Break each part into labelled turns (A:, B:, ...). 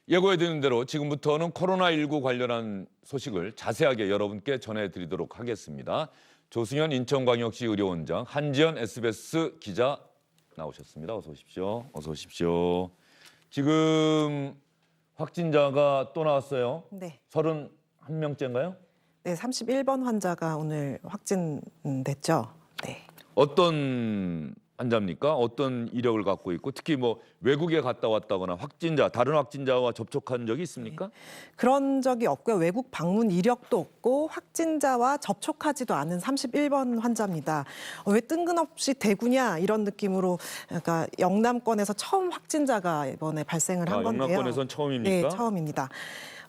A: 예고해드린 대로 지금부터는 코로나19 관련한 소식을 자세하게 여러분께 전해드리도록 하겠습니다. 조승현 인천광역시 의료원장, 한지연 SBS 기자 나오셨습니다. 어서 오십시오. 어서 오십시오. 지금 확진자가 또 나왔어요.
B: 네.
A: 31명째인가요?
B: 네, 31번 환자가 오늘 확진됐죠. 네.
A: 어떤 환자입니까? 어떤 이력을 갖고 있고 특히 뭐 외국에 갔다 왔다거나 다른 확진자와 접촉한 적이 있습니까?
B: 그런 적이 없고요. 외국 방문 이력도 없고 확진자와 접촉하지도 않은 31번 환자입니다. 왜 뜬금없이 대구냐 이런 느낌으로 그러니까 영남권에서 처음 확진자가 이번에 발생을 한 건데요.
A: 영남권에선 처음입니까?
B: 네, 처음입니다.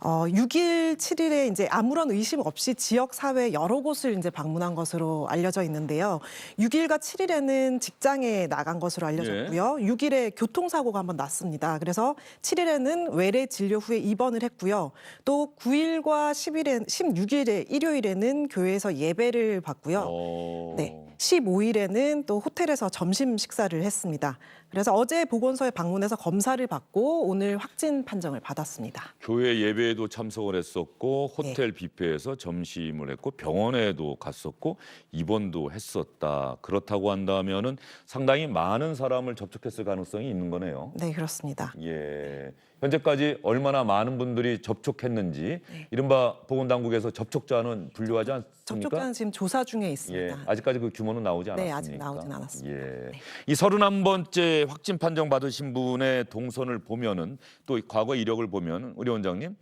B: 6일, 7일에 이제 아무런 의심 없이 지역 사회 여러 곳을 이제 방문한 것으로 알려져 있는데요. 6일과 7일에는 직장에 나간 것으로 알려졌고요. 6일에 교통사고가 한번 났습니다. 그래서 7일에는 외래 진료 후에 입원을 했고요. 또 9일과 16일에 일요일에는 교회에서 예배를 받고요. 네. 15일에는 또 호텔에서 점심 식사를 했습니다. 그래서 어제 보건소에 방문해서 검사를 받고 오늘 확진 판정을 받았습니다.
A: 교회 예배에도 참석을 했었고 호텔 뷔페에서 점심을 했고 병원에도 갔었고 입원도 했었다. 그렇다고 한다면은 상당히 많은 사람을 접촉했을 가능성이 있는 거네요.
B: 네, 그렇습니다.
A: 예. 현재까지 얼마나 많은 분들이 접촉했는지 이른바 보건당국에서 접촉자는 분류하지 않습니까?
B: 접촉자는 지금 조사 중에
A: 예.
B: 있습니다.
A: 아직까지 그 규모는 나오지 않았습니까?
B: 네, 아직 나오진 않았습니다.
A: 예.
B: 네.
A: 이 31번째 확진 판정 받으신 분의 동선을 보면은 또 과거 이력을 보면 의료원장님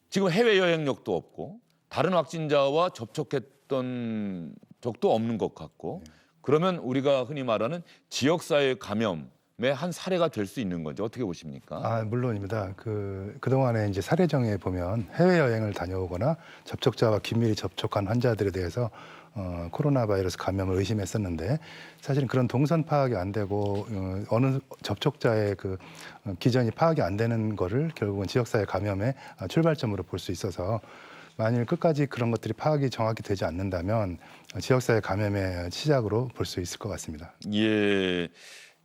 A: 지금 해외 여행력도 없고 다른 확진자와 접촉했던 적도 없는 것 같고 그러면 우리가 흔히 말하는 지역사회 감염의 한 사례가 될 수 있는 건지 어떻게 보십니까?
C: 물론입니다. 그동안에 이제 사례정에 보면 해외여행을 다녀오거나 접촉자와 긴밀히 접촉한 환자들에 대해서 코로나 바이러스 감염을 의심했었는데 사실은 그런 동선 파악이 안 되고 어느 접촉자의 기전이 파악이 안 되는 거를 결국은 지역사회 감염의 출발점으로 볼 수 있어서 만일 끝까지 그런 것들이 파악이 정확히 되지 않는다면 지역사회 감염의 시작으로 볼 수 있을 것 같습니다.
A: 예.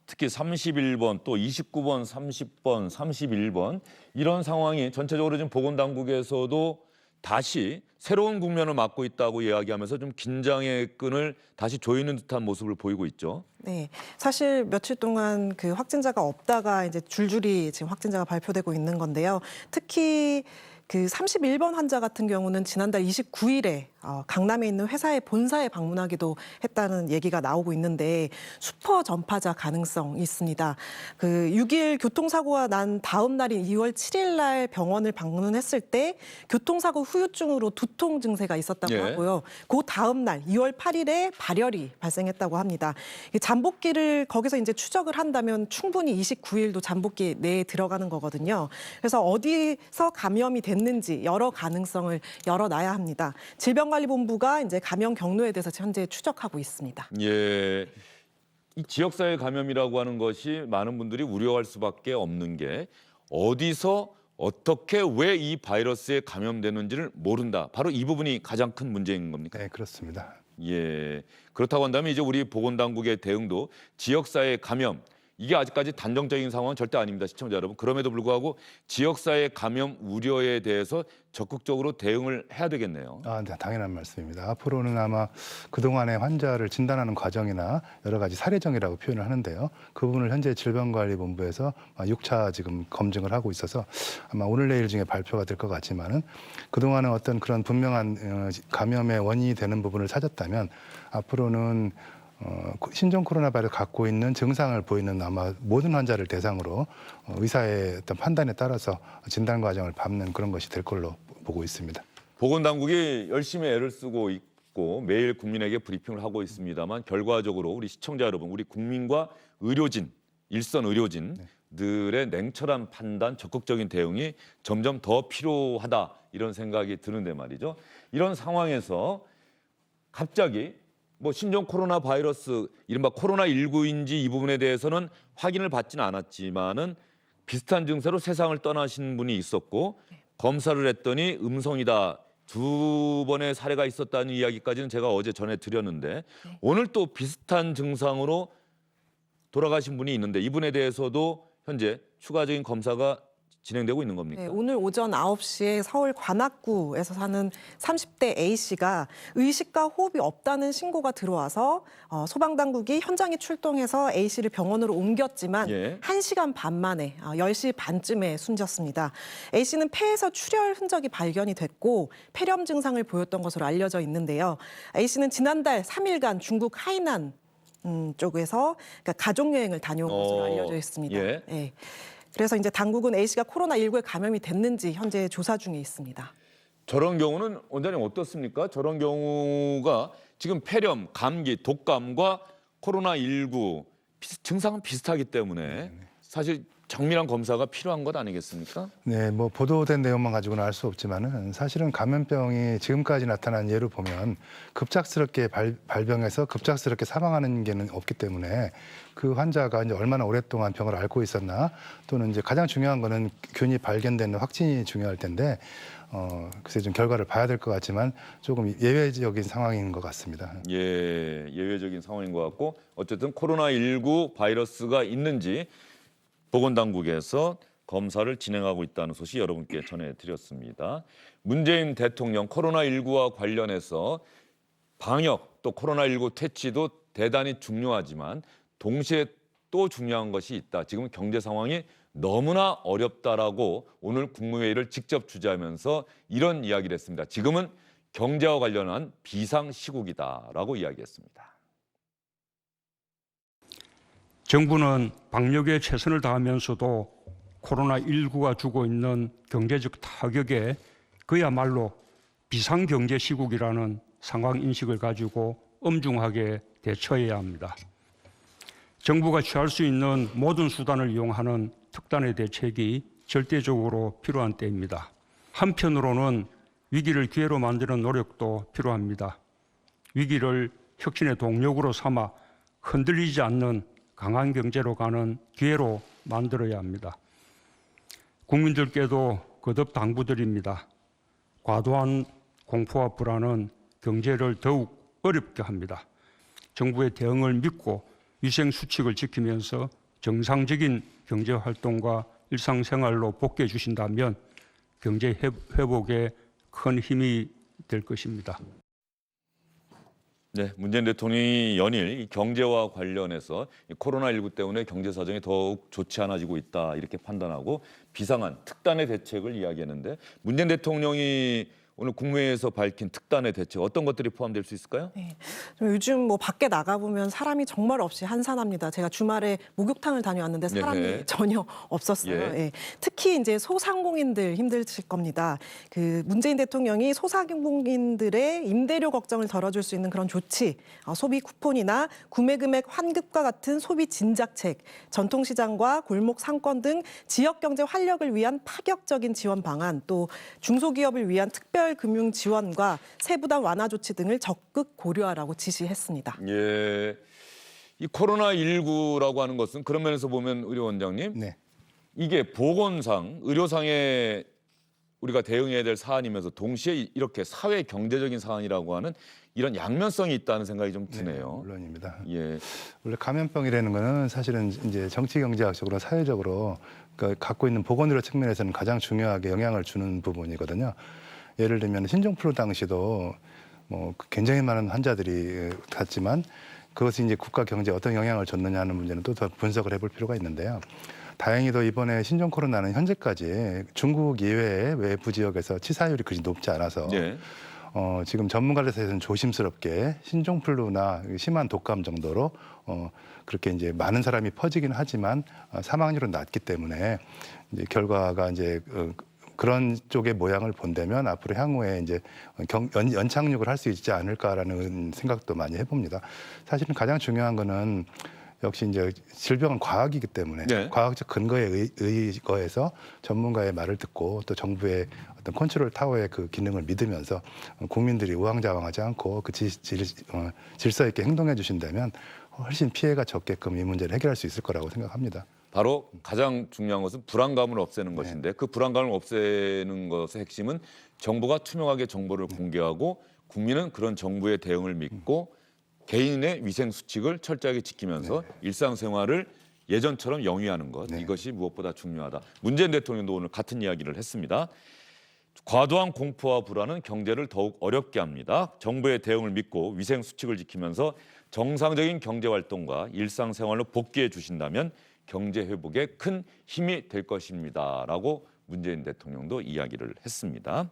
A: 특히 31번, 또 29번, 30번, 31번 이런 상황이 전체적으로 지금 보건당국에서도 다시 새로운 국면을 맞고 있다고 이야기하면서 좀 긴장의 끈을 다시 조이는 듯한 모습을 보이고 있죠.
B: 네, 사실 며칠 동안 그 확진자가 없다가 이제 줄줄이 지금 확진자가 발표되고 있는 건데요. 특히 그 31번 환자 같은 경우는 지난달 29일에 강남에 있는 회사의 본사에 방문하기도 했다는 얘기가 나오고 있는데 슈퍼 전파자 가능성이 있습니다. 그 6일 교통사고가 난 다음 날인 2월 7일 날 병원을 방문했을 때 교통사고 후유증으로 두통 증세가 있었다고 하고요. 그 다음 날 2월 8일에 발열이 발생했다고 합니다. 잠복기를 거기서 이제 추적을 한다면 충분히 29일도 잠복기 내에 들어가는 거거든요. 그래서 어디서 감염이 됐는지 여러 가능성을 열어놔야 합니다. 질병관리본부가 이제 감염 경로에 대해서 현재 추적하고 있습니다.
A: 예. 이 지역사회 감염이라고 하는 것이 많은 분들이 우려할 수밖에 없는 게 어디서 어떻게 왜 이 바이러스에 감염되는지를 모른다. 바로 이 부분이 가장 큰 문제인 겁니까?
C: 네, 그렇습니다.
A: 예. 그렇다고 한다면 이제 우리 보건당국의 대응도 지역사회 감염 이게 아직까지 단정적인 상황은 절대 아닙니다. 시청자 여러분. 그럼에도 불구하고 지역사회 감염 우려에 대해서 적극적으로 대응을 해야 되겠네요.
C: 네, 당연한 말씀입니다. 앞으로는 아마 그동안의 환자를 진단하는 과정이나 여러 가지 사례정이라고 표현을 하는데요. 그 부분을 현재 질병관리본부에서 6차 지금 검증을 하고 있어서 아마 오늘 내일 중에 발표가 될 것 같지만은 그동안은 어떤 그런 분명한 감염의 원인이 되는 부분을 찾았다면 앞으로는 신종 코로나 바이러스 갖고 있는 증상을 보이는 아마 모든 환자를 대상으로 의사의 어떤 판단에 따라서 진단 과정을 밟는 그런 것이 될 걸로 보고 있습니다.
A: 보건당국이 열심히 애를 쓰고 있고 매일 국민에게 브리핑을 하고 있습니다만 결과적으로 우리 시청자 여러분, 우리 국민과 의료진, 일선 의료진들의 냉철한 판단, 적극적인 대응이 점점 더 필요하다 이런 생각이 드는데 말이죠. 이런 상황에서 갑자기 뭐 신종 코로나 바이러스 이른바 코로나19인지 이 부분에 대해서는 확인을 받지는 않았지만은 비슷한 증세로 세상을 떠나신 분이 있었고 검사를 했더니 음성이다. 2번의 사례가 있었다는 이야기까지는 제가 어제 전해드렸는데 오늘 또 비슷한 증상으로 돌아가신 분이 있는데 이분에 대해서도 현재 추가적인 검사가 진행되고 있는 겁니까?
B: 네, 오늘 오전 9시에 서울 관악구에서 사는 30대 A씨가 의식과 호흡이 없다는 신고가 들어와서 소방당국이 현장에 출동해서 A씨를 병원으로 옮겼지만
A: 예.
B: 1시간 반 만에 10시 반쯤에 숨졌습니다. A씨는 폐에서 출혈 흔적이 발견이 됐고 폐렴 증상을 보였던 것으로 알려져 있는데요. A씨는 지난달 3일간 중국 하이난 쪽에서 그러니까 가족여행을 다녀온 것으로 알려져 있습니다.
A: 예.
B: 네. 그래서 이제 당국은 A씨가 코로나19에 감염이 됐는지 현재 조사 중에 있습니다.
A: 저런 경우는 원장님 어떻습니까? 저런 경우가 지금 폐렴, 감기, 독감과 코로나19 증상은 비슷하기 때문에 사실 정밀한 검사가 필요한 것 아니겠습니까?
C: 네, 뭐 보도된 내용만 가지고는 알 수 없지만은 사실은 감염병이 지금까지 나타난 예를 보면 급작스럽게 발병해서 급작스럽게 사망하는 게는 없기 때문에 그 환자가 이제 얼마나 오랫동안 병을 앓고 있었나 또는 이제 가장 중요한 거는 균이 발견되는 확진이 중요할 텐데 글쎄 좀 결과를 봐야 될 것 같지만 조금 예외적인 상황인 것 같습니다.
A: 예, 예외적인 상황인 것 같고 어쨌든 코로나19 바이러스가 있는지 보건당국에서 검사를 진행하고 있다는 소식 여러분께 전해드렸습니다. 문재인 대통령 코로나19와 관련해서 방역 또 코로나19 퇴치도 대단히 중요하지만 동시에 또 중요한 것이 있다. 지금 경제 상황이 너무나 어렵다라고 오늘 국무회의를 직접 주재하면서 이런 이야기를 했습니다. 지금은 경제와 관련한 비상시국이다라고 이야기했습니다.
D: 정부는 방역에 최선을 다하면서도 코로나19가 주고 있는 경제적 타격에 그야말로 비상경제 시국이라는 상황 인식을 가지고 엄중하게 대처해야 합니다. 정부가 취할 수 있는 모든 수단을 이용하는 특단의 대책이 절대적으로 필요한 때입니다. 한편으로는 위기를 기회로 만드는 노력도 필요합니다. 위기를 혁신의 동력으로 삼아 흔들리지 않는 강한 경제로 가는 기회로 만들어야 합니다. 국민들께도 거듭 당부드립니다. 과도한 공포와 불안은 경제를 더욱 어렵게 합니다. 정부의 대응을 믿고 위생 수칙을 지키면서 정상적인 경제 활동과 일상생활로 복귀해 주신다면 경제 회복에 큰 힘이 될 것입니다.
A: 네, 문재인 대통령이 연일 이 경제와 관련해서 이 코로나19 때문에 경제 사정이 더욱 좋지 않아지고 있다 이렇게 판단하고 비상한 특단의 대책을 이야기했는데 문재인 대통령이 오늘 국무회의에서 밝힌 특단의 대책 어떤 것들이 포함될 수 있을까요?
B: 네. 요즘 뭐 밖에 나가보면 사람이 정말 없이 한산합니다. 제가 주말에 목욕탕을 다녀왔는데 사람이
A: 네.
B: 전혀 없었어요.
A: 예.
B: 예. 특히 이제 소상공인들 힘드실 겁니다. 그 문재인 대통령이 소상공인들의 임대료 걱정을 덜어줄 수 있는 그런 조치, 소비 쿠폰이나 구매 금액 환급과 같은 소비 진작책, 전통시장과 골목 상권 등 지역 경제 활력을 위한 파격적인 지원 방안, 또 중소기업을 위한 특별 금융 지원과 세부담 완화 조치 등을 적극 고려하라고 지시했습니다.
A: 예, 이 코로나19라고 하는 것은 그런 면에서 보면 의료 원장님
C: 네.
A: 이게 보건상, 의료상에 우리가 대응해야 될 사안이면서 동시에 이렇게 사회 경제적인 사안이라고 하는 이런 양면성이 있다는 생각이 좀 드네요.
C: 네, 물론입니다.
A: 예,
C: 원래 감염병이라는 거는 사실은 이제 정치 경제학적으로 사회적으로 갖고 있는 보건의료 측면에서는 가장 중요하게 영향을 주는 부분이거든요. 예를 들면 신종플루 당시도 뭐 굉장히 많은 환자들이 갔지만 그것이 이제 국가 경제에 어떤 영향을 줬느냐 하는 문제는 또 더 분석을 해볼 필요가 있는데요. 다행히도 이번에 신종 코로나는 현재까지 중국 이외의 외부 지역에서 치사율이 그리 높지 않아서
A: 예.
C: 지금 전문가들 사이에서는 조심스럽게 신종플루나 심한 독감 정도로 그렇게 이제 많은 사람이 퍼지긴 하지만 사망률은 낮기 때문에 이제 결과가 이제 그런 쪽의 모양을 본다면 앞으로 향후에 이제 연착륙을 할 수 있지 않을까라는 생각도 많이 해봅니다. 사실은 가장 중요한 거는 역시 이제 질병은 과학이기 때문에
A: 네.
C: 과학적 근거에 의거해서 전문가의 말을 듣고 또 정부의 어떤 컨트롤 타워의 그 기능을 믿으면서 국민들이 우왕좌왕하지 않고 그 질서 있게 행동해 주신다면 훨씬 피해가 적게끔 이 문제를 해결할 수 있을 거라고 생각합니다.
A: 바로 가장 중요한 것은 불안감을 없애는 것인데 그 불안감을 없애는 것의 핵심은 정부가 투명하게 정보를 공개하고 국민은 그런 정부의 대응을 믿고 개인의 위생 수칙을 철저하게 지키면서 일상생활을 예전처럼 영위하는 것
C: 네.
A: 이것이 무엇보다 중요하다. 문재인 대통령도 오늘 같은 이야기를 했습니다. 과도한 공포와 불안은 경제를 더욱 어렵게 합니다. 정부의 대응을 믿고 위생 수칙을 지키면서 정상적인 경제 활동과 일상생활로 복귀해 주신다면 경제 회복에 큰 힘이 될 것입니다라고 문재인 대통령도 이야기를 했습니다.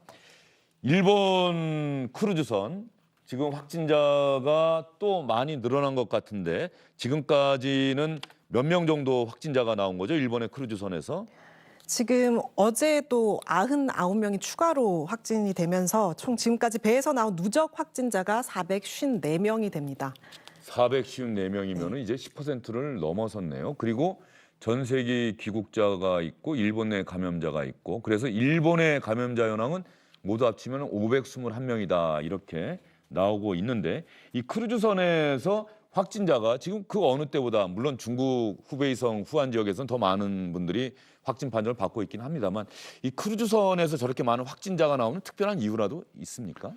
A: 일본 크루즈선 지금 확진자가 또 많이 늘어난 것 같은데 지금까지는 몇 명 정도 확진자가 나온 거죠? 일본의 크루즈선에서?
B: 지금 어제도 99명이 추가로 확진이 되면서 총 지금까지 배에서 나온 누적 확진자가 454명이 됩니다.
A: 454명이면 이제 10%를 넘어섰네요. 그리고 전 세계 귀국자가 있고 일본 내 감염자가 있고 그래서 일본의 감염자 현황은 모두 합치면 521명이다 이렇게 나오고 있는데 이 크루즈선에서 확진자가 지금 그 어느 때보다 물론 중국 후베이성 후안 지역에서는 더 많은 분들이 확진 판정을 받고 있긴 합니다만 이 크루즈선에서 저렇게 많은 확진자가 나오는 특별한 이유라도 있습니까?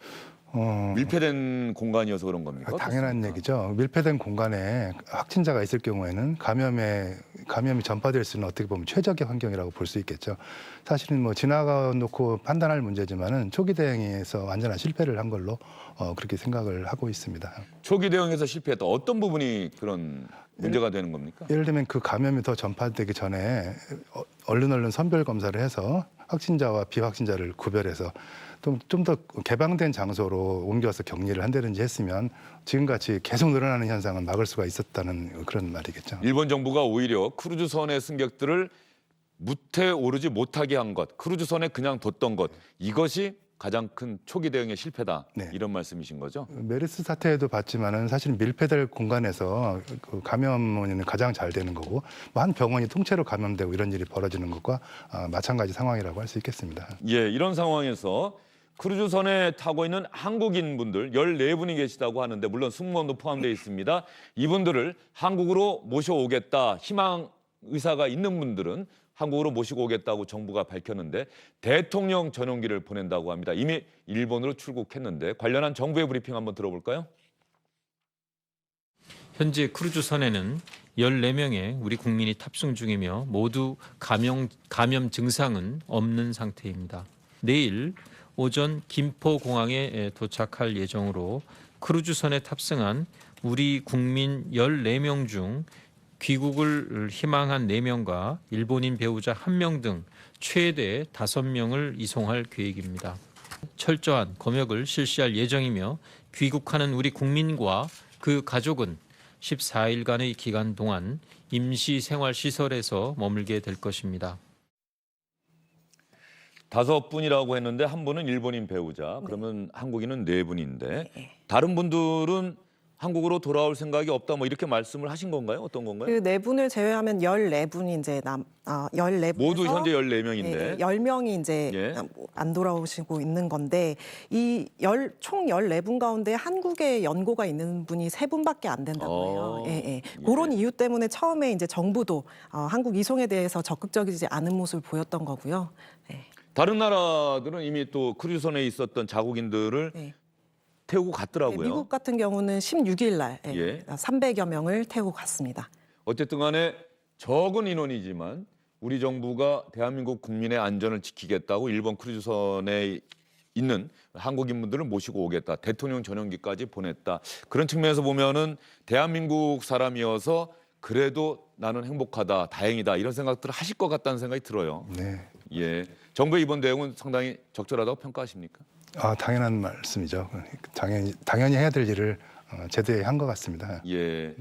A: 밀폐된 공간이어서 그런 겁니까?
C: 당연한
A: 어떻습니까?
C: 얘기죠. 밀폐된 공간에 확진자가 있을 경우에는 감염이 전파될 수 있는 어떻게 보면 최적의 환경이라고 볼 수 있겠죠. 사실은 뭐 지나가 놓고 판단할 문제지만은 초기 대응에서 완전한 실패를 한 걸로 그렇게 생각을 하고 있습니다.
A: 초기 대응에서 실패했다. 어떤 부분이 그런 문제가 되는 겁니까?
C: 예를 들면 그 감염이 더 전파되기 전에 얼른 선별 검사를 해서 확진자와 비확진자를 구별해서 좀 더 개방된 장소로 옮겨서 격리를 한다든지 했으면 지금같이 계속 늘어나는 현상은 막을 수가 있었다는 그런 말이겠죠.
A: 일본 정부가 오히려 크루즈선의 승객들을 무태 오르지 못하게 한 것, 크루즈선에 그냥 뒀던 것 이것이 가장 큰 초기 대응의 실패다.
C: 네.
A: 이런 말씀이신 거죠?
C: 메르스 사태에도 봤지만은 사실 밀폐될 공간에서 그 감염은 가장 잘 되는 거고 뭐 한 병원이 통째로 감염되고 이런 일이 벌어지는 것과 마찬가지 상황이라고 할 수 있겠습니다.
A: 예, 이런 상황에서 크루즈선에 타고 있는 한국인 분들 14분이 계시다고 하는데 물론 승무원도 포함되어 있습니다. 이분들을 한국으로 모셔오겠다 희망 의사가 있는 분들은 한국으로 모시고 오겠다고 정부가 밝혔는데 대통령 전용기를 보낸다고 합니다. 이미 일본으로 출국했는데 관련한 정부의 브리핑 한번 들어볼까요?
E: 현재 크루즈선에는 14명의 우리 국민이 탑승 중이며 모두 감염 증상은 없는 상태입니다. 내일 오전 김포공항에 도착할 예정으로 크루즈선에 탑승한 우리 국민 14명 중 귀국을 희망한 4명과 일본인 배우자 1명 등 최대 5명을 이송할 계획입니다. 철저한 검역을 실시할 예정이며 귀국하는 우리 국민과 그 가족은 14일간의 기간 동안 임시생활시설에서 머물게 될 것입니다.
A: 5분이라고 했는데 한 분은 일본인 배우자, 그러면 한국인은 4분인데 다른 분들은 한국으로 돌아올 생각이 없다 뭐 이렇게 말씀을 하신 건가요? 어떤 건가요?
B: 그 4분을 제외하면 14분이 이제 14분에서
A: 모두 현재 14명인데
B: 10명이 이제
A: 예.
B: 안 돌아오시고 있는 건데 총 14분 가운데 한국에 연고가 있는 분이 3분밖에 안 된다고 해요. 예. 그런 이유 때문에 처음에 이제 정부도 한국 이송에 대해서 적극적이지 않은 모습을 보였던 거고요. 네.
A: 다른 나라들은 이미 또 크루즈선에 있었던 자국인들을
B: 네.
A: 태우고 갔더라고요.
B: 미국 같은 경우는 16일 날 300여 명을 태우고 갔습니다.
A: 어쨌든 간에 적은 인원이지만 우리 정부가 대한민국 국민의 안전을 지키겠다고 일본 크루즈선에 있는 한국인분들을 모시고 오겠다. 대통령 전용기까지 보냈다. 그런 측면에서 보면은 대한민국 사람이어서 그래도 나는 행복하다, 다행이다 이런 생각들을 하실 것 같다는 생각이 들어요.
C: 네.
A: 예, 정부의 이번 대응은 상당히 적절하다고 평가하십니까?
C: 당연한 말씀이죠. 당연히 해야 될 일을 제대로 한 것 같습니다.
A: 예,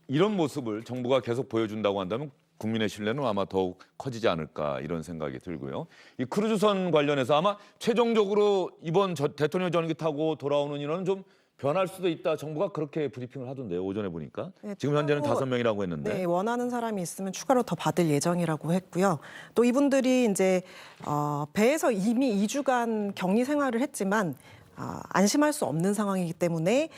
A: 이런 모습을 정부가 계속 보여준다고 한다면 국민의 신뢰는 아마 더욱 커지지 않을까 이런 생각이 들고요. 이 크루즈선 관련해서 아마 최종적으로 이번 대통령 전용기 타고 돌아오는 인원은 좀 변할 수도 있다. 정부가 그렇게 브리핑을 하던데요. 오전에 보니까.
B: 네,
A: 지금 현재는
B: 또
A: 5명이라고 했는데.
B: 네, 원하는 사람이 있으면 추가로 더 받을 예정이라고 했고요. 또 이분들이 이제 배에서 이미 2주간 격리 생활을 했지만 안심할 수 없는 상황이기 때문에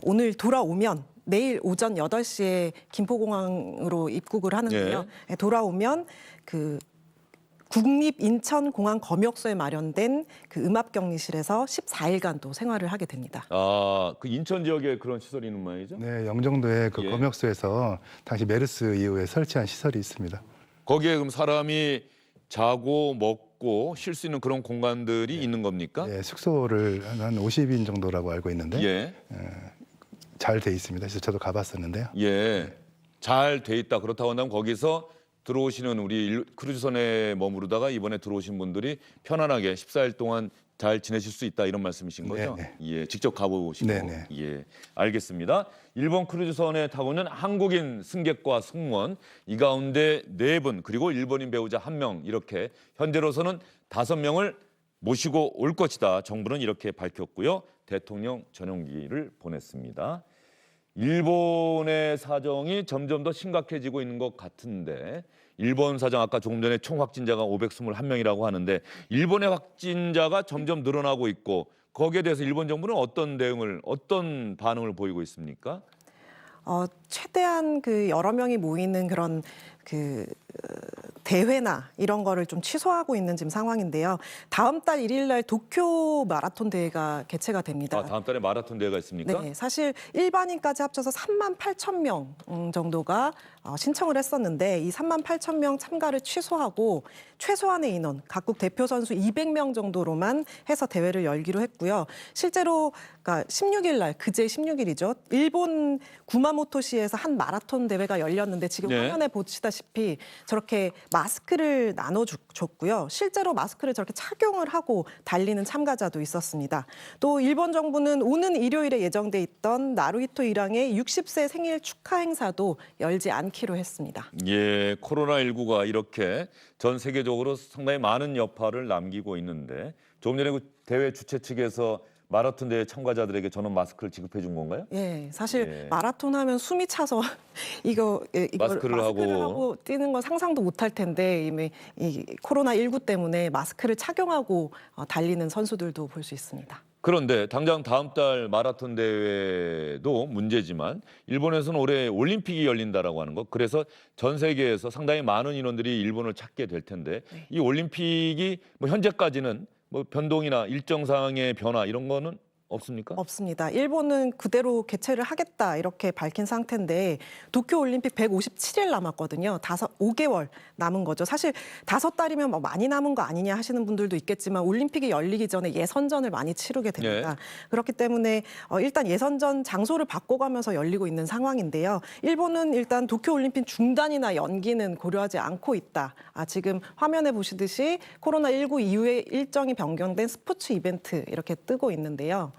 B: 오늘 돌아오면 내일 오전 8시에 김포공항으로 입국을 하는데요. 돌아오면 그 국립인천공항검역소에 마련된 그 음압격리실에서 14일간 또 생활을 하게 됩니다.
A: 아, 그 인천 지역에 그런 시설이 있는 모양이죠?
C: 네, 영종도의 그
A: 예.
C: 검역소에서 당시 메르스 이후에 설치한 시설이 있습니다.
A: 거기에 그럼 사람이 자고 먹고 쉴 수 있는 그런 공간들이 있는 겁니까?
C: 예, 숙소를 한 50인 정도라고 알고 있는데
A: 예.
C: 잘 돼 있습니다. 그래서 저도 가봤었는데요.
A: 예. 잘 돼 있다. 그렇다고 한다면 거기서 들어오시는 우리 크루즈선에 머무르다가 이번에 들어오신 분들이 편안하게 14일 동안 잘 지내실 수 있다 이런 말씀이신 거죠?
C: 네네.
A: 예, 직접 가보시고.
C: 네네.
A: 예, 알겠습니다. 일본 크루즈선에 타고 있는 한국인 승객과 승무원 이 가운데 4분 그리고 일본인 배우자 1명 이렇게 현재로서는 5명을 모시고 올 것이다. 정부는 이렇게 밝혔고요. 대통령 전용기를 보냈습니다. 일본의 사정이 점점 더 심각해지고 있는 것 같은데 일본 사정 아까 조금 전에 총 확진자가 521명이라고 하는데 일본의 확진자가 점점 늘어나고 있고 거기에 대해서 일본 정부는 어떤 반응을 보이고 있습니까?
B: 최대한 그 여러 명이 모이는 그런 그 대회나 이런 거를 좀 취소하고 있는 지금 상황인데요. 다음 달 1일 날 도쿄 마라톤 대회가 개최가 됩니다.
A: 아, 다음 달에 마라톤 대회가 있습니까?
B: 네, 사실 일반인까지 합쳐서 38,000명 정도가 신청을 했었는데 이 38,000명 참가를 취소하고 최소한의 인원, 각국 대표 선수 200명 정도로만 해서 대회를 열기로 했고요. 실제로 그러니까 16일 날 그제 16일이죠. 일본 구마모토시에서 한 마라톤 대회가 열렸는데 지금
A: 네.
B: 화면에 보시다시피 저렇게 마스크를 나눠줬고요. 실제로 마스크를 저렇게 착용을 하고 달리는 참가자도 있었습니다. 또 일본 정부는 오는 일요일에 예정돼 있던 나루히토 일왕의 60세 생일 축하 행사도 열지 않기로 했습니다.
A: 예, 코로나19가 이렇게 전 세계적으로 상당히 많은 여파를 남기고 있는데 조금 전에 그 대회 주최 측에서 마라톤 대회 참가자들에게 전원 마스크를 지급해 준 건가요?
B: 예, 사실
A: 예.
B: 마라톤 하면 숨이 차서 이거
A: 마스크를 하고
B: 뛰는 건 상상도 못할 텐데 이미 이 코로나19 때문에 마스크를 착용하고 달리는 선수들도 볼 수 있습니다.
A: 그런데 당장 다음 달 마라톤 대회도 문제지만 일본에서는 올해 올림픽이 열린다라고 하는 것. 그래서 전 세계에서 상당히 많은 인원들이 일본을 찾게 될 텐데
B: 네.
A: 이 올림픽이 뭐 현재까지는 뭐 변동이나 일정 사항의 변화 이런 거는 없습니까?
B: 없습니다. 일본은 그대로 개최를 하겠다 이렇게 밝힌 상태인데 도쿄올림픽 157일 남았거든요. 5개월 남은 거죠. 사실 5달이면 뭐 많이 남은 거 아니냐 하시는 분들도 있겠지만 올림픽이 열리기 전에 예선전을 많이 치르게 됩니다. 그렇기 때문에 일단 예선전 장소를 바꿔가면서 열리고 있는 상황인데요. 일본은 일단 도쿄올림픽 중단이나 연기는 고려하지 않고 있다. 지금 화면에 보시듯이 코로나19 이후에 일정이 변경된 스포츠 이벤트 이렇게 뜨고 있는데요.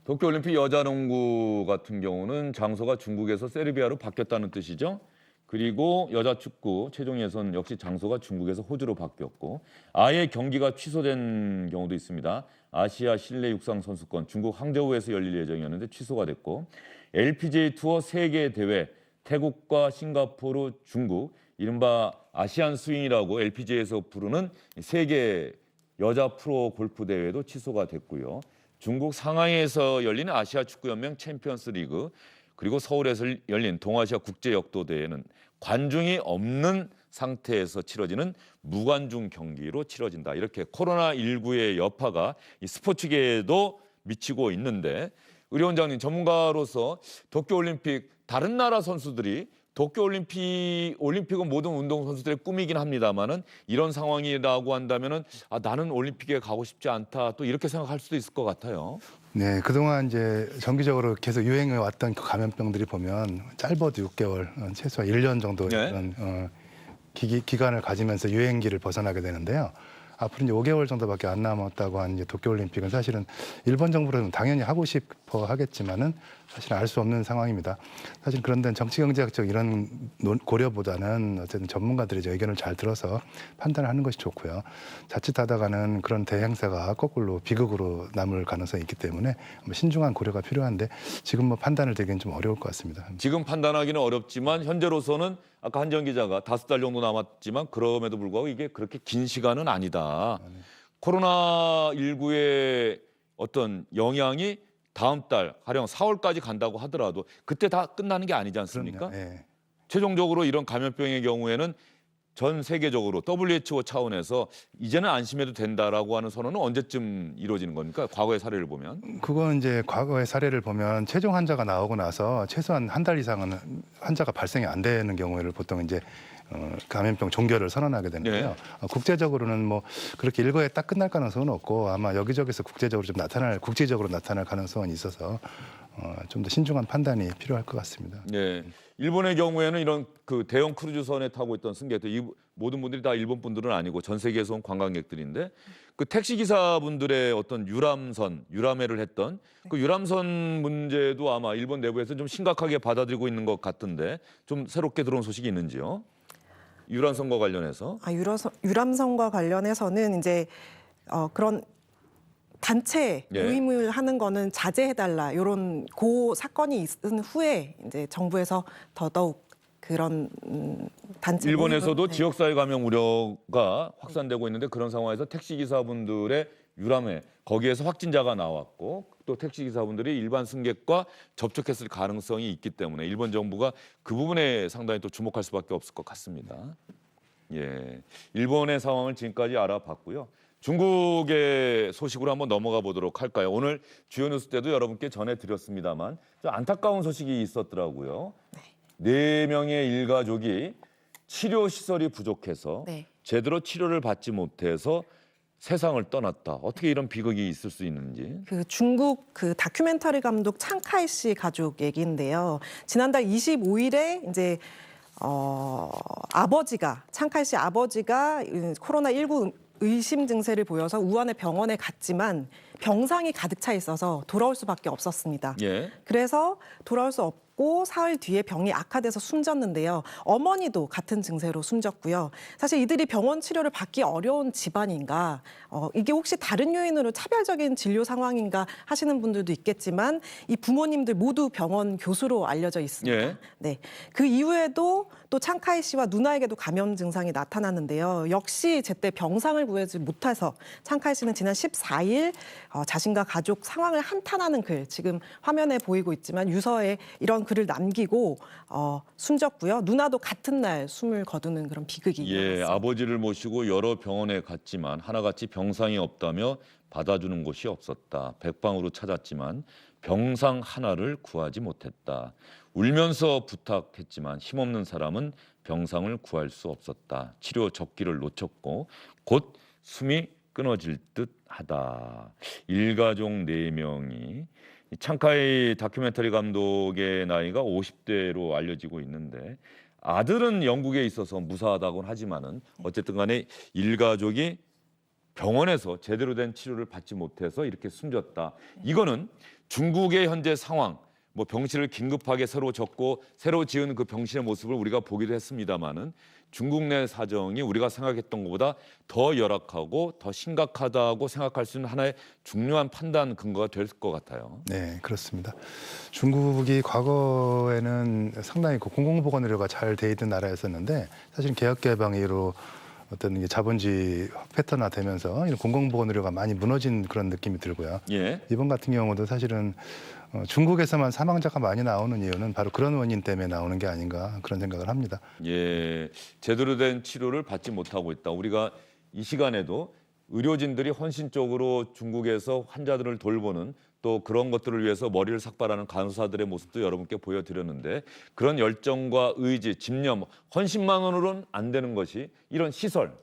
A: 도쿄올림픽 여자농구 같은 경우는 장소가 중국에서 세르비아로 바뀌었다는 뜻이죠. 그리고 여자축구 최종 예선 역시 장소가 중국에서 호주로 바뀌었고 아예 경기가 취소된 경우도 있습니다. 아시아 실내 육상 선수권 중국 항저우에서 열릴 예정이었는데 취소가 됐고 LPGA 투어 세계 대회 태국과 싱가포르, 중국 이른바 아시안 스윙이라고 LPGA에서 부르는 세계 여자 프로 골프 대회도 취소가 됐고요. 중국 상하이에서 열리는 아시아 축구연맹 챔피언스 리그 그리고 서울에서 열린 동아시아 국제역도대회는 관중이 없는 상태에서 치러지는 무관중 경기로 치러진다. 이렇게 코로나19의 여파가 이 스포츠계에도 미치고 있는데 의료 원장님 전문가로서 도쿄올림픽 다른 나라 선수들이 도쿄올림픽은 모든 운동선수들의 꿈이긴 합니다만은 이런 상황이라고 한다면은 나는 올림픽에 가고 싶지 않다 또 이렇게 생각할 수도 있을 것 같아요.
C: 네, 그동안 이제 정기적으로 계속 유행해 왔던 그 감염병들이 보면 짧아도 6개월, 최소한 1년 정도
A: 네.
C: 이런 기간을 가지면서 유행기를 벗어나게 되는데요. 앞으로 이제 5개월 정도밖에 안 남았다고 한 이제 도쿄올림픽은 사실은 일본 정부는 당연히 하고 싶어 하겠지만은 사실 알 수 없는 상황입니다. 사실 그런 데는 정치 경제학적 이런 고려보다는 어쨌든 전문가들이 이제 의견을 잘 들어서 판단을 하는 것이 좋고요. 자칫하다가는 그런 대행사가 거꾸로 비극으로 남을 가능성이 있기 때문에 신중한 고려가 필요한데 지금 뭐 판단을 되기는 좀 어려울 것 같습니다.
A: 지금 판단하기는 어렵지만 현재로서는 아까 한정 기자가 5달 정도 남았지만 그럼에도 불구하고 이게 그렇게 긴 시간은 아니다. 코로나19의 어떤 영향이 다음 달 가령 4월까지 간다고 하더라도 그때 다 끝나는 게 아니지 않습니까?
C: 그럼요. 예.
A: 최종적으로 이런 감염병의 경우에는 전 세계적으로 WHO 차원에서 이제는 안심해도 된다라고 하는 선언은 언제쯤 이루어지는 겁니까? 과거의 사례를 보면.
C: 그건 이제 과거의 사례를 보면 최종 환자가 나오고 나서 최소한 한 달 이상은 환자가 발생이 안 되는 경우를 보통 이제 감염병 종결을 선언하게 되는데요.
A: 네.
C: 국제적으로는 뭐 그렇게 일거에 딱 끝날 가능성은 없고 아마 여기저기서 국제적으로 나타날 가능성은 있어서 좀 더 신중한 판단이 필요할 것 같습니다.
A: 네. 일본의 경우에는 이런 그 대형 크루즈선에 타고 있던 승객들, 이 모든 분들이 다 일본 분들은 아니고 전 세계에서 온 관광객들인데 그 택시 기사분들의 어떤 유람회를 했던 그 유람선 문제도 아마 일본 내부에서 좀 심각하게 받아들이고 있는 것 같은데 좀 새롭게 들어온 소식이 있는지요? 유람선과 관련해서.
B: 유람선과 관련해서는 이제 그런 단체
A: 예.
B: 모임을 하는 거는 자제해달라 이런 사건이 있은 후에 이제 정부에서 더더욱 그런 단체
A: 일본에서도
B: 모임을-
A: 지역사회 감염 우려가 확산되고 있는데 그런 상황에서 택시기사분들의 유람회 거기에서 확진자가 나왔고 또 택시기사분들이 일반 승객과 접촉했을 가능성이 있기 때문에 일본 정부가 그 부분에 상당히 또 주목할 수밖에 없을 것 같습니다. 예, 일본의 상황을 지금까지 알아봤고요. 중국의 소식으로 한번 넘어가 보도록 할까요? 오늘 주요 뉴스 때도 여러분께 전해드렸습니다만 좀 안타까운 소식이 있었더라고요. 네 명의 일가족이 치료 시설이 부족해서
B: 네.
A: 제대로 치료를 받지 못해서 세상을 떠났다. 어떻게 이런 비극이 있을 수 있는지.
B: 그 중국 그 다큐멘터리 감독 창카이 씨 가족 얘기인데요. 지난달 25일에 이제 창카이 씨 아버지가 코로나19 의심 증세를 보여서 우한의 병원에 갔지만 병상이 가득 차 있어서 돌아올 수밖에 없었습니다.
A: 예.
B: 그래서 돌아올 수 없고 사흘 뒤에 병이 악화돼서 숨졌는데요. 어머니도 같은 증세로 숨졌고요. 사실 이들이 병원 치료를 받기 어려운 집안인가, 이게 혹시 다른 요인으로 차별적인 진료 상황인가 하시는 분들도 있겠지만 이 부모님들 모두 병원 교수로 알려져 있습니다.
A: 예.
B: 네, 그 이후에도 또 창카이 씨와 누나에게도 감염 증상이 나타났는데요. 역시 제때 병상을 구하지 못해서 창카이 씨는 지난 14일 자신과 가족 상황을 한탄하는 글, 지금 화면에 보이고 있지만 유서에 이런 글을 남기고 숨졌고요. 누나도 같은 날 숨을 거두는 그런 비극이
A: 예,
B: 일어났습니다.
A: 아버지를 모시고 여러 병원에 갔지만 하나같이 병상이 없다며 받아주는 곳이 없었다. 백방으로 찾았지만 병상 하나를 구하지 못했다. 울면서 부탁했지만 힘없는 사람은 병상을 구할 수 없었다. 치료 적기를 놓쳤고 곧 숨이 끊어질 듯하다. 일가족 4명이 창카이 다큐멘터리 감독의 나이가 50대로 알려지고 있는데 아들은 영국에 있어서 무사하다고는 하지만은 어쨌든 간에 일가족이 병원에서 제대로 된 치료를 받지 못해서 이렇게 숨졌다. 이거는 중국의 현재 상황, 뭐 병실을 긴급하게 새로 짓고 새로 지은 그 병실의 모습을 우리가 보기도 했습니다마는 중국 내 사정이 우리가 생각했던 것보다 더 열악하고 더 심각하다고 생각할 수 있는 하나의 중요한 판단 근거가 될 것 같아요.
C: 네, 그렇습니다. 중국이 과거에는 상당히 그 공공보건 의료가 잘 돼 있는 나라였었는데 사실 개혁 개방 이후로 어떤 이게 자본주의 패턴화되면서 이런 공공보건 의료가 많이 무너진 그런 느낌이 들고요.
A: 예.
C: 이번 같은 경우도 사실은 중국에서만 사망자가 많이 나오는 이유는 바로 그런 원인 때문에 나오는 게 아닌가 그런 생각을 합니다.
A: 예, 제대로 된 치료를 받지 못하고 있다. 우리가 이 시간에도 의료진들이 헌신적으로 중국에서 환자들을 돌보는 또 그런 것들을 위해서 머리를 삭발하는 간호사들의 모습도 여러분께 보여드렸는데 그런 열정과 의지, 집념, 헌신만으로는 안 되는 것이 이런 시설,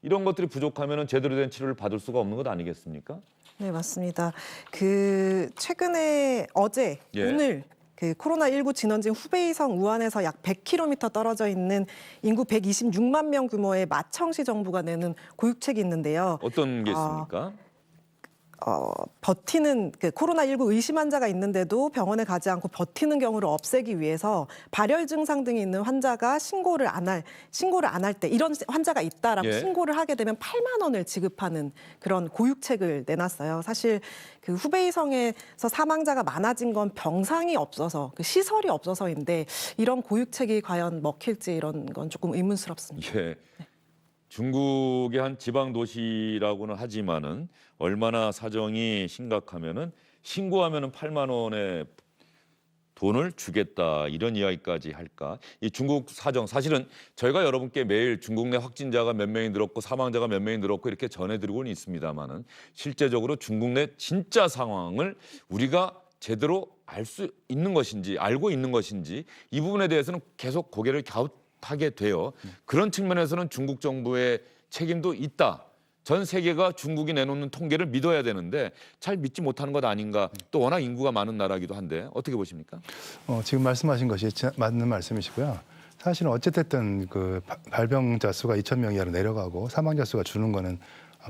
A: 이런 것들이 부족하면 제대로 된 치료를 받을 수가 없는 것 아니겠습니까?
B: 네, 맞습니다. 그 최근에 어제
A: 예.
B: 오늘 그 코로나19 진원지인 후베이성 우한에서 약 100km 떨어져 있는 인구 126만 명 규모의 마청시 정부가 내는 고육책이 있는데요.
A: 어떤 게 있습니까?
B: 버티는 그 코로나19 의심 환자가 있는데도 병원에 가지 않고 버티는 경우를 없애기 위해서 발열 증상 등이 있는 환자가 신고를 안 할 때 이런 환자가 있다라고
A: 예.
B: 신고를 하게 되면 8만 원을 지급하는 그런 고육책을 내놨어요. 사실 그 후베이성에서 사망자가 많아진 건 병상이 없어서 그 시설이 없어서인데 이런 고육책이 과연 먹힐지 이런 건 조금 의문스럽습니다.
A: 예. 중국의 한 지방 도시라고는 하지만은 얼마나 사정이 심각하면은 신고하면은 8만 원의 돈을 주겠다 이런 이야기까지 할까? 이 중국 사정 사실은 저희가 여러분께 매일 중국 내 확진자가 몇 명이 늘었고 사망자가 몇 명이 늘었고 이렇게 전해드리고는 있습니다만은 실제적으로 중국 내 진짜 상황을 우리가 제대로 알 수 있는 것인지 알고 있는 것인지 이 부분에 대해서는 계속 고개를 갸웃하게 돼요. 그런 측면에서는 중국 정부의 책임도 있다. 전 세계가 중국이 내놓는 통계를 믿어야 되는데 잘 믿지 못하는 것 아닌가. 또 워낙 인구가 많은 나라이기도 한데 어떻게 보십니까?
C: 지금 말씀하신 것이 맞는 말씀이시고요. 사실은 어쨌든 그 발병자 수가 2,000명 이하로 내려가고 사망자 수가 주는 거는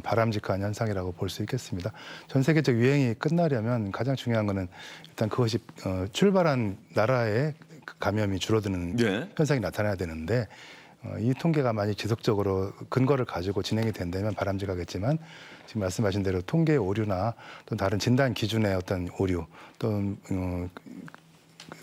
C: 바람직한 현상이라고 볼 수 있겠습니다. 전 세계적 유행이 끝나려면 가장 중요한 거는 일단 그것이 출발한 나라의 감염이 줄어드는
A: 예.
C: 현상이 나타나야 되는데 이 통계가 만약 지속적으로 근거를 가지고 진행이 된다면 바람직하겠지만 지금 말씀하신 대로 통계 오류나 또 다른 진단 기준의 어떤 오류 또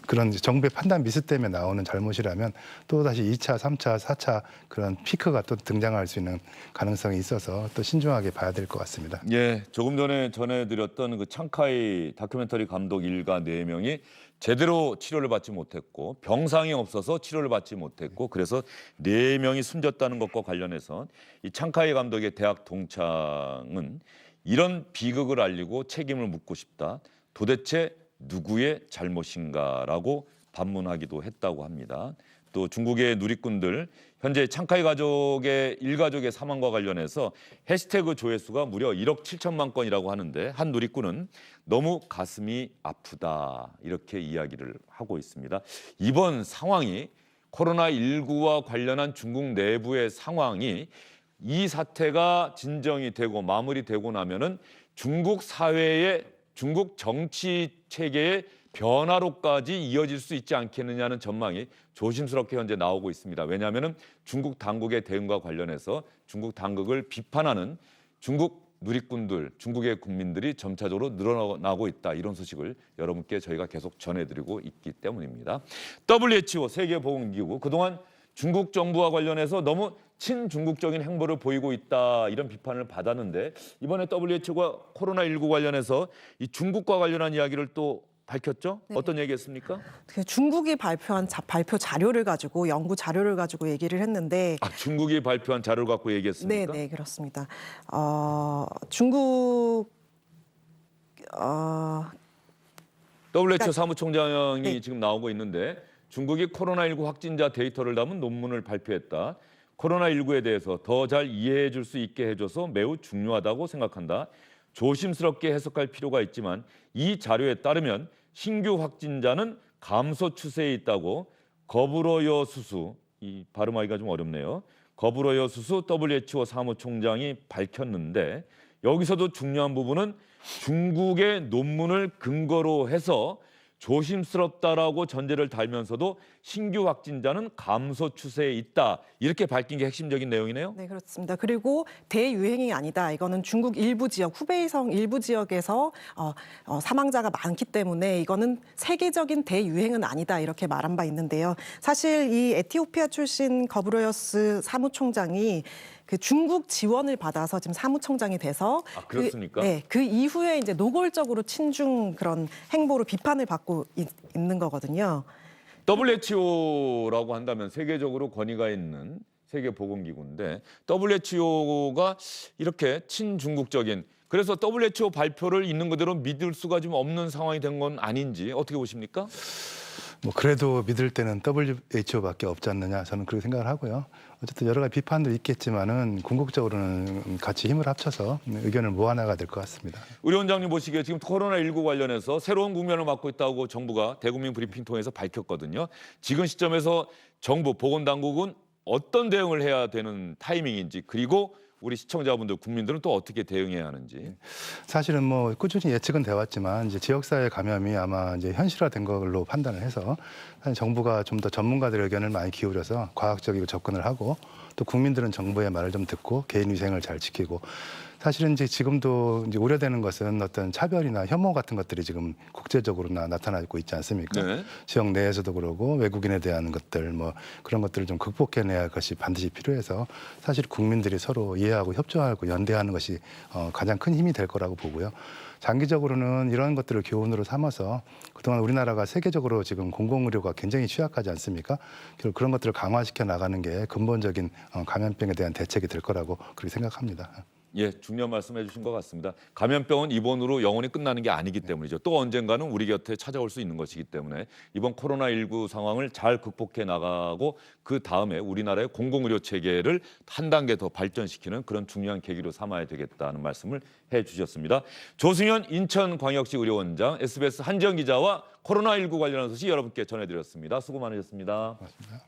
C: 그런 정부의 판단 미스 때문에 나오는 잘못이라면 또 다시 2차, 3차, 4차 그런 피크가 또 등장할 수 있는 가능성이 있어서 또 신중하게 봐야 될 것 같습니다.
A: 예, 조금 전에 전해드렸던 그 창카이 다큐멘터리 감독 일가 4명이 제대로 치료를 받지 못했고 병상이 없어서 치료를 받지 못했고 그래서 4명이 숨졌다는 것과 관련해서 이 창카이 감독의 대학 동창은 이런 비극을 알리고 책임을 묻고 싶다. 도대체 누구의 잘못인가라고 반문하기도 했다고 합니다. 또 중국의 누리꾼들 현재 창카이 가족의 일가족의 사망과 관련해서 해시태그 조회수가 무려 1억 7천만 건이라고 하는데 한 누리꾼은 너무 가슴이 아프다 이렇게 이야기를 하고 있습니다. 이번 상황이 코로나19와 관련한 중국 내부의 상황이 이 사태가 진정이 되고 마무리되고 나면은 중국 사회의 중국 정치 체계의 변화로까지 이어질 수 있지 않겠느냐는 전망이 조심스럽게 현재 나오고 있습니다. 왜냐하면 중국 당국의 대응과 관련해서 중국 당국을 비판하는 중국 누리꾼들, 중국의 국민들이 점차적으로 늘어나고 있다. 이런 소식을 여러분께 저희가 계속 전해드리고 있기 때문입니다. WHO 세계보건기구 그동안 중국 정부와 관련해서 너무 친중국적인 행보를 보이고 있다 이런 비판을 받았는데 이번에 WHO가 코로나19 관련해서 이 중국과 관련한 이야기를 또 밝혔죠?
B: 네.
A: 어떤 얘기했습니까?
B: 그 중국이 발표한 발표 자료를 가지고 연구 자료를 가지고 얘기를 했는데
A: 중국이 발표한 자료를 갖고 얘기했습니까?
B: 네, 그렇습니다. 중국
A: WHO 사무총장이
B: 네.
A: 지금 나오고 있는데 중국이 코로나19 확진자 데이터를 담은 논문을 발표했다. 코로나19에 대해서 더 잘 이해해 줄 수 있게 해줘서 매우 중요하다고 생각한다. 조심스럽게 해석할 필요가 있지만 이 자료에 따르면 신규 확진자는 감소 추세에 있다고 거부로요 수수, 이 발음하기가 좀 어렵네요. 거부로요 수수 WHO 사무총장이 밝혔는데 여기서도 중요한 부분은 중국의 논문을 근거로 해서 조심스럽다라고 전제를 달면서도 신규 확진자는 감소 추세에 있다. 이렇게 밝힌 게 핵심적인 내용이네요.
B: 네, 그렇습니다. 그리고 대유행이 아니다. 이거는 중국 일부 지역, 후베이성 일부 지역에서 사망자가 많기 때문에 이거는 세계적인 대유행은 아니다. 이렇게 말한 바 있는데요. 사실 이 에티오피아 출신 거브로여스 사무총장이 그 중국 지원을 받아서 지금 사무총장이 돼서
A: 그렇습니까?
B: 그 이후에 이제 노골적으로 친중 그런 행보로 비판을 받고 있는 거거든요.
A: WHO라고 한다면 세계적으로 권위가 있는 세계보건기구인데 WHO가 이렇게 친중국적인 그래서 WHO 발표를 있는 그대로 믿을 수가 좀 없는 상황이 된 건 아닌지 어떻게 보십니까?
C: 뭐 그래도 믿을 때는 WHO밖에 없지 않느냐 저는 그렇게 생각을 하고요. 어쨌든 여러 가지 비판도 있겠지만은 궁극적으로는 같이 힘을 합쳐서 의견을 모아나가야 될 것 같습니다.
A: 우리 원장님 보시기에 지금 코로나19 관련해서 새로운 국면을 맞고 있다고 정부가 대국민 브리핑 통해서 밝혔거든요. 지금 시점에서 정부 보건당국은 어떤 대응을 해야 되는 타이밍인지 그리고 우리 시청자분들, 국민들은 또 어떻게 대응해야 하는지.
C: 사실은 뭐 꾸준히 예측은 돼 왔지만 이제 지역사회 감염이 아마 이제 현실화된 걸로 판단을 해서 정부가 좀 더 전문가들의 의견을 많이 기울여서 과학적이고 접근을 하고 또 국민들은 정부의 말을 좀 듣고 개인 위생을 잘 지키고 사실은 이제 지금도 이제 우려되는 것은 어떤 차별이나 혐오 같은 것들이 지금 국제적으로 나타나고 있지 않습니까?
A: 네.
C: 지역 내에서도 그러고 외국인에 대한 것들 뭐 그런 것들을 좀 극복해내야 할 것이 반드시 필요해서 사실 국민들이 서로 이해하고 협조하고 연대하는 것이 가장 큰 힘이 될 거라고 보고요. 장기적으로는 이런 것들을 교훈으로 삼아서 그동안 우리나라가 세계적으로 지금 공공의료가 굉장히 취약하지 않습니까? 결국 그런 것들을 강화시켜 나가는 게 근본적인 감염병에 대한 대책이 될 거라고 그렇게 생각합니다.
A: 예, 중요한 말씀해 주신 것 같습니다. 감염병은 입원으로 영원히 끝나는 게 아니기 때문이죠. 또 언젠가는 우리 곁에 찾아올 수 있는 것이기 때문에 이번 코로나19 상황을 잘 극복해 나가고 그 다음에 우리나라의 공공의료 체계를 한 단계 더 발전시키는 그런 중요한 계기로 삼아야 되겠다는 말씀을 해 주셨습니다. 조승현 인천광역시 의료원장, SBS 한지영 기자와 코로나19 관련한 소식 여러분께 전해드렸습니다. 수고 많으셨습니다.
C: 고맙습니다.